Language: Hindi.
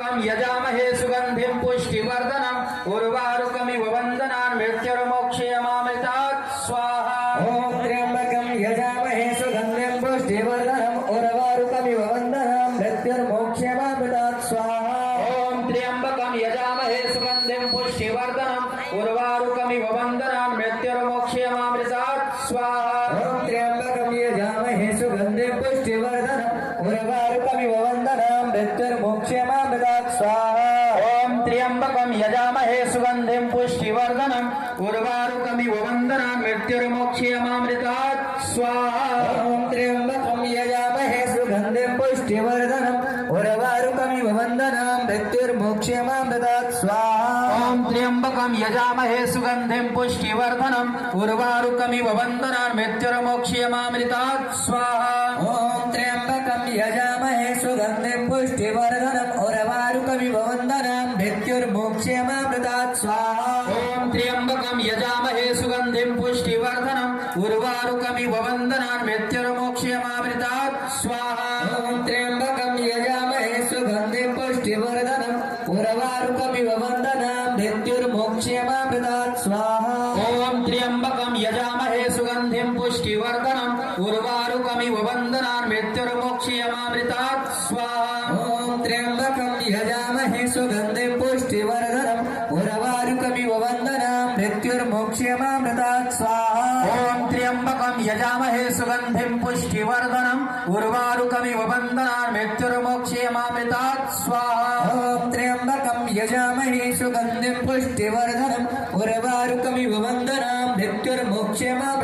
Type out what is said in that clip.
त्र्यंबकं यजामहे सुगंधिं पुष्टिवर्धनम् उर्वारुकमिव वन्दनान् मृत्युर्मोक्षयमामृतात् स्वाहा। ओम त्र्यंबकं यजामहे सुगंधिं पुष्टिवर्धनम् उर्वारुकमिव वन्दनान् मृत्युर्मोक्षयमामृतात् स्वाहा। ओम त्र्यंबकं यजामहे सुगंधिं पुष्टिवर्धनम् उर्वारुकमिव वन्दनान् मृत्युर्मोक्षयमामृतात् स्वाहा। ओम त्र्यंबकं यजामहे सुगंधिं पुष्टिवर्धनम् उर्वारुकमिव वन्दनान् मृत्युर्मोक्षयमामृतात् स्वाहा। ओम त्र्यंबकं यजामहे सुगंधिं पुष्टिवर्धनम् उर्वारुकमिव वन्दनान् मृत्युर्मोक्षयमामृतात् स्वाहा। ओम त्र्यंबकं यजामहे सुगंधिं पुष्टिवर्धनम् उर्वारुकमिव वन्दनान् मृत्युर्मोक्षयमामृतात् स्वाहा। ओम त्र्यंबकं यजामहे सुगंधिं पुष्टिवर्धनम् उर्वारुकमिव वन्दनान् मृत्युर्मोक्षयमामृतात् स्वाहा। ओम त्र्यंबकं यजामहे सुगंधिं पुष्टिवर्धनम् उर्वारुकमिव वन्दनान् मृत्युर्मोक्षयमामृतात् स्वाहा। ओम त्र्यंबकं यजामहे सुगंधिं पुष्टिवर्धनम् उर्वारुकमिव वन्दनान् मृत्युर्मोक्षयमामृतात् स्वाहा। ओम त्र्यंबकं यजामहे सुगंधिं पुष्टिवर्धनम् उर्वारुकमिव वन्दनान् मृत्युर्मोक्षयमामृतात् स्वाहा। ओम त्र्यंबकं यजामहे सुगंधिं पुष्टिवर्धनम् उर्वारुकमिव वन्दनान् मृत्युर्मोक्षयमामृतात् स्वाहा। ओम त्र्यंबकं यजामहे सुगंधिं पुष्टिवर्धनम् उर्वारुकमिव वन्दनान् मृत्युर्मोक्षयमामृतात् स्वाहा। ओम त्र्यंबकं यजामहे सुगंधिं पुष्टिवर्धनम् उर्वारुकमिव वन्दनान् मृत्युर्मोक्षयमामृतात् स्वाहा। ओम त्र्यंबकं यजामहे सुगंधिं पुष्टिवर्धनम् उर्वारुकमिव वन्दनान् मृत्युर्मोक्षयमामृतात्